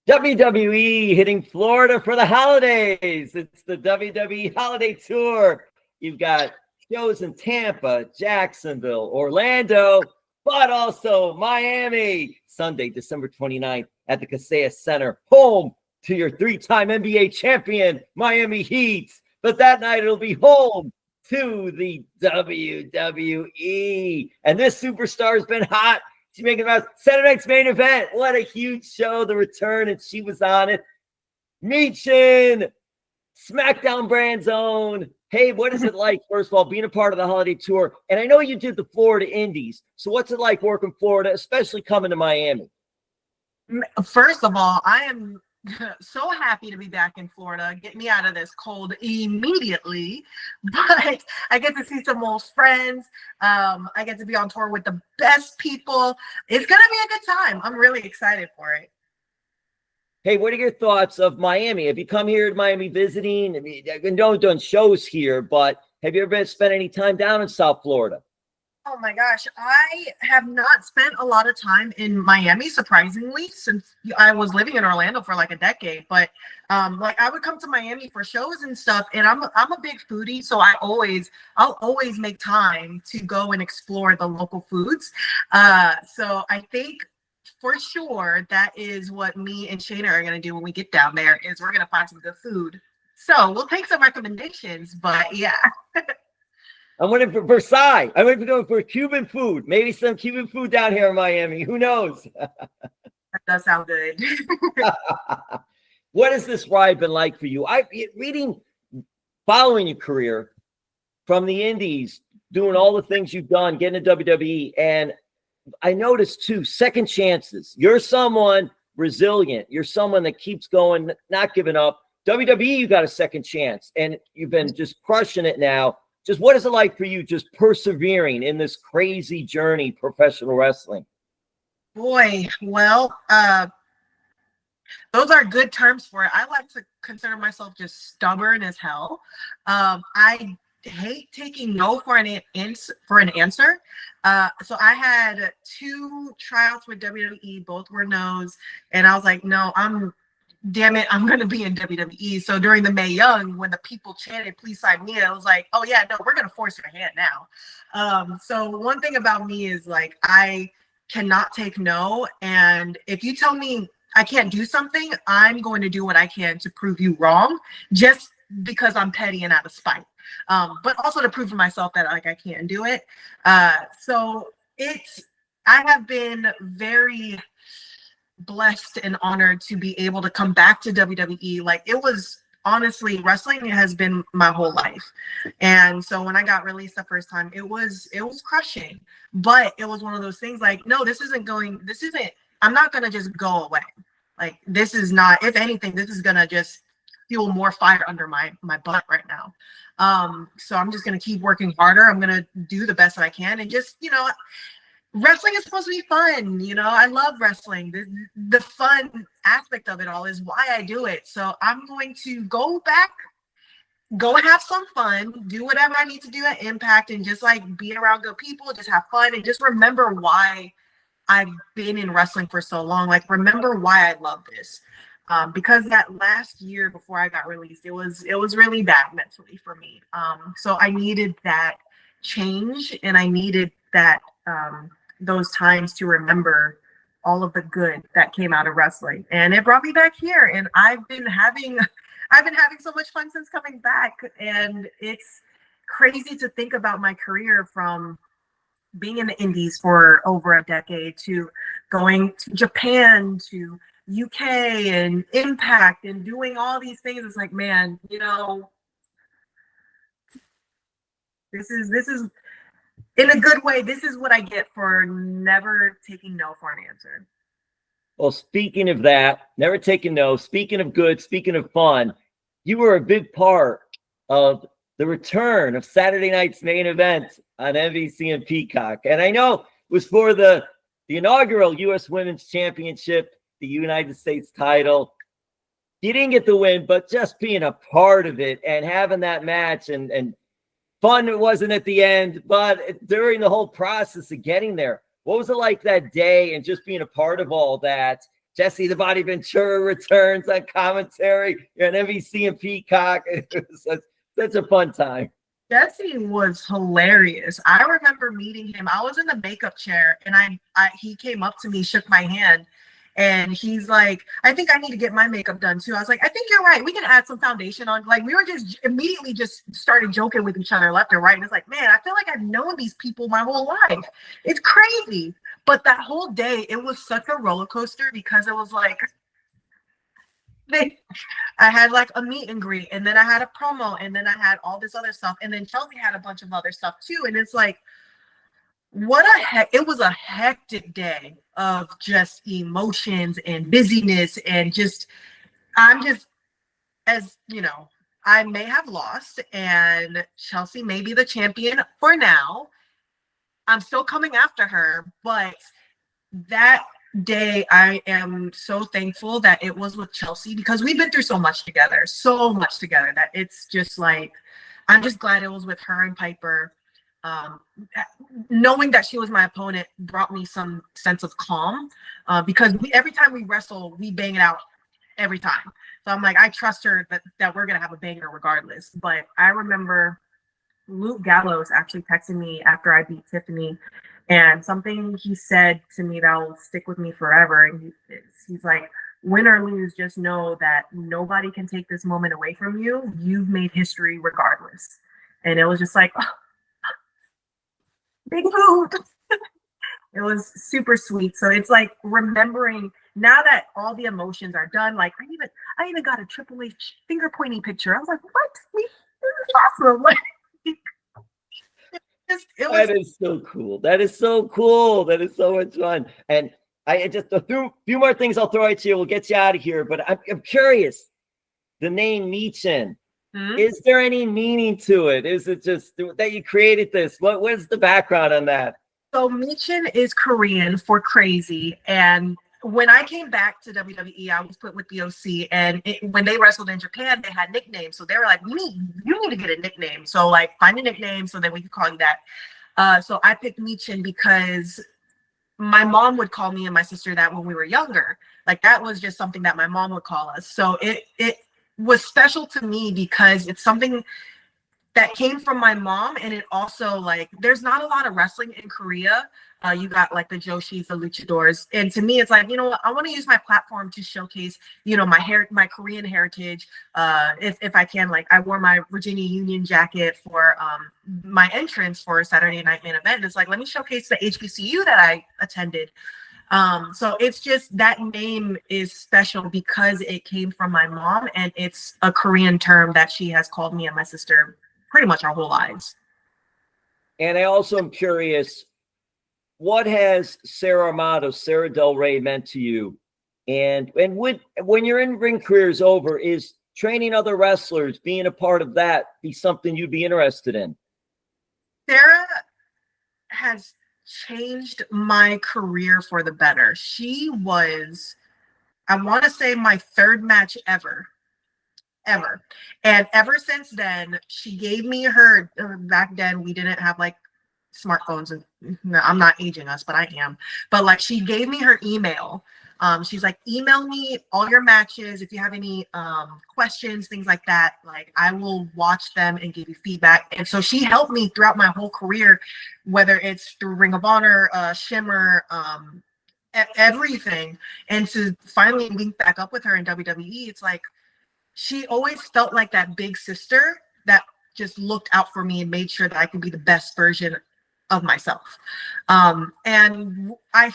WWE hitting Florida for the holidays. It's the WWE Holiday Tour. You've got shows in Tampa, Jacksonville, Orlando, but also Miami. Sunday, December 29th at the Kaseya Center, home to your three-time NBA champion, Miami Heat. But that night it'll be home to the WWE. And this superstar has been hot. She's making about Saturday night's main event. What a huge show, the return, and she was on it. Michin, SmackDown brand zone. Hey, what is it like, first of all, being a part of the holiday tour? And I know you did the Florida Indies. So what's it like working Florida, especially coming to Miami? First of all, I am so happy to be back in Florida. Get me out of this cold immediately. But I get to see some old friends. I get to be on tour with the best people. It's going to be a good time. I'm really excited for it. Hey, what are your thoughts of Miami? Have you come here to Miami visiting? I mean, I know you've done shows here, but have you ever spent any time down in South Florida? Oh my gosh, I have not spent a lot of time in Miami, surprisingly, since I was living in Orlando for like a decade. But like I would come to Miami for shows and stuff, and I'm a big foodie, so I'll always make time to go and explore the local foods. So I think for sure that is what me and Shayna are gonna do when we get down there, is we're gonna find some good food. So we'll take some recommendations, but yeah. I'm waiting for Versailles. I'm waiting for Cuban food. Maybe some Cuban food down here in Miami. Who knows? That does sound good. What has this ride been like for you? Following your career from the Indies, doing all the things you've done, getting to WWE, and I noticed too, second chances. You're someone resilient. You're someone that keeps going, not giving up. WWE, you got a second chance, and you've been just crushing it now. Just what is it like for you just persevering in this crazy journey, professional wrestling? Boy, well, those are good terms for it. I like to consider myself just stubborn as hell. I hate taking no for an answer. So I had 2 tryouts with WWE, both were no's, and I was like, no, damn it, I'm going to be in WWE. So during the Mae Young, when the people chanted, please sign me, I was like, oh yeah, no, we're going to force your hand now. So one thing about me is like, I cannot take no. And if you tell me I can't do something, I'm going to do what I can to prove you wrong, just because I'm petty and out of spite. But also to prove to myself that like I can do it. So I have been very blessed and honored to be able to come back to WWE. Like, it was honestly, wrestling has been my whole life. And so when I got released the first time, it was crushing, but it was one of those things like, no, I'm not going to just go away. Like, this is not, if anything, this is going to just fuel more fire under my butt right now. So I'm just going to keep working harder. I'm going to do the best that I can, and just, wrestling is supposed to be fun. I love wrestling. The fun aspect of it all is why I do it. So I'm going to go back, go have some fun, do whatever I need to do at Impact, and just like be around good people, just have fun, and just remember why I've been in wrestling for so long. Like, remember why I love this. Because that last year before I got released, it was really bad mentally for me. So I needed that change, and I needed that those times to remember all of the good that came out of wrestling, and it brought me back here. And I've been having so much fun since coming back, and it's crazy to think about my career from being in the Indies for over a decade to going to Japan to UK and Impact and doing all these things. It's like, man, this is in a good way, this is what I get for never taking no for an answer. Well, speaking of that, never taking no, speaking of good, speaking of fun, you were a big part of the return of Saturday night's main event on NBC and Peacock. And I know it was for the inaugural U.S. Women's Championship, the United States title. You didn't get the win, but just being a part of it and having that match and fun it wasn't at the end, but during the whole process of getting there, what was it like that day and just being a part of all that? Jesse the Body Ventura returns on commentary. You're on NBC and Peacock. It was such a fun time. Jesse was hilarious. I remember meeting him. I was in the makeup chair, and he came up to me, shook my hand, and he's like, "I think I need to get my makeup done too." I was like, "I think you're right. We can add some foundation on." Like, we were just immediately just started joking with each other left and right. And it's like, man, I feel like I've known these people my whole life. It's crazy. But that whole day, it was such a roller coaster because it was like, I had like a meet and greet, and then I had a promo, and then I had all this other stuff, and then Chelsea had a bunch of other stuff too. And it's like, it was a hectic day of just emotions and busyness, and I'm just, as you know, I may have lost, and Chelsea may be the champion for now. I'm still coming after her, but that day I am so thankful that it was with Chelsea, because we've been through so much together that it's just like, I'm just glad it was with her and Piper. Knowing that she was my opponent brought me some sense of calm, because every time we wrestle, we bang it out every time. So I'm like, I trust her that we're gonna have a banger regardless. But I remember Luke Gallows actually texted me after I beat Tiffany, and something he said to me that will stick with me forever. And he's like, win or lose, just know that nobody can take this moment away from you. You've made history regardless. And it was just like, oh, big mood. It was super sweet. So it's like remembering now that all the emotions are done. Like I even got a Triple H finger pointing picture. I was like, what? This is awesome. Like, that is so cool. That is so cool. That is so much fun. And I just a few more things I'll throw at you. We'll get you out of here. But I'm curious. The name Michin. Is there any meaning to it? Is it just that you created this? What's the background on that? So Michin is Korean for crazy. And when I came back to WWE, I was put with the OC, and when they wrestled in Japan, they had nicknames. So they were like, you need to get a nickname. So like, find a nickname so that we could call you that. So I picked Michin because my mom would call me and my sister that when we were younger. Like, that was just something that my mom would call us. So it was special to me because it's something that came from my mom. And it also, like, there's not a lot of wrestling in Korea. You got like the Joshis, the luchadors. And to me, it's like, you know what, I want to use my platform to showcase, you know, my Korean heritage. If I can, like, I wore my Virginia Union jacket for my entrance for Saturday Night Main Event. It's like, let me showcase the HBCU that I attended. So it's just, that name is special because it came from my mom, and it's a Korean term that she has called me and my sister pretty much our whole lives. And I also am curious, what has Sara Amato, Sara Del Rey, meant to you? And when your in-ring career is over, is training other wrestlers, being a part of that, be something you'd be interested in? Sara has changed my career for the better. She was, I want to say, my third match ever. And ever since then, she gave me her, back then we didn't have like smartphones, and I'm not aging us, but I am. But like, she gave me her email. She's like, email me all your matches. If you have any questions, things like that, like, I will watch them and give you feedback. And so she helped me throughout my whole career, whether it's through Ring of Honor, Shimmer, everything. And to finally link back up with her in WWE, it's like, she always felt like that big sister that just looked out for me and made sure that I could be the best version of myself. And I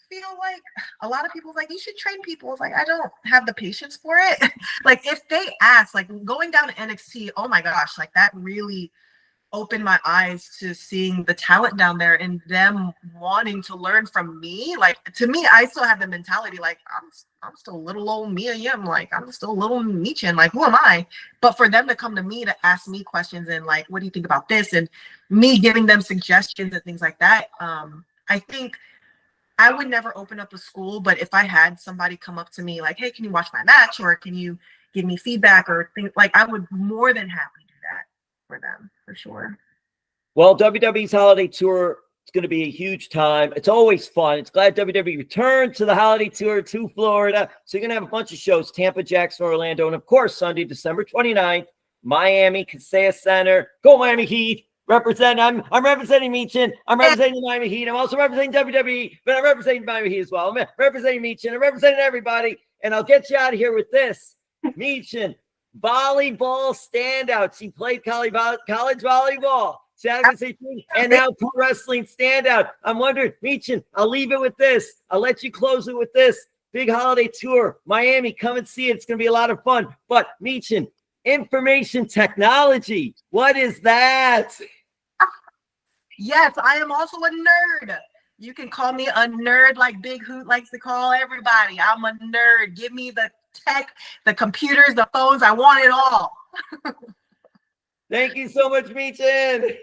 feel like a lot of people like, you should train people. It's like, I don't have the patience for it. Like, if they ask, like, going down to NXT, oh my gosh, like, that really opened my eyes to seeing the talent down there and them wanting to learn from me. Like, to me, I still have the mentality, like, I'm still little old Mia Yim, like, I'm still little Michin, like, who am I? But for them to come to me to ask me questions and like, what do you think about this? And me giving them suggestions and things like that. I think I would never open up a school, but if I had somebody come up to me like, hey, can you watch my match? Or can you give me feedback or things, like, I would more than happy do that for them, for sure. Well, WWE's Holiday Tour It's going to be a huge time. It's always fun. It's glad WWE returned to the holiday tour to Florida. So you're going to have a bunch of shows, Tampa, Jacksonville, Orlando, and of course, Sunday, December 29th, Miami, Kaseya Center. Go Miami Heat. I'm representing Michin. I'm representing Miami Heat. I'm also representing WWE, but I'm representing Miami Heat as well. I'm representing Michin. I'm representing everybody. And I'll get you out of here with this. Michin, volleyball standout. She played college volleyball. And now pro wrestling standout. I'm wondering, Michin, I'll leave it with this. I'll let you close it with this. Big holiday tour, Miami. Come and see it. It's going to be a lot of fun. But Michin, information technology. What is that? Yes, I am also a nerd. You can call me a nerd like Big Hoot likes to call everybody. I'm a nerd. Give me the tech, the computers, the phones. I want it all. Thank you so much, Michin.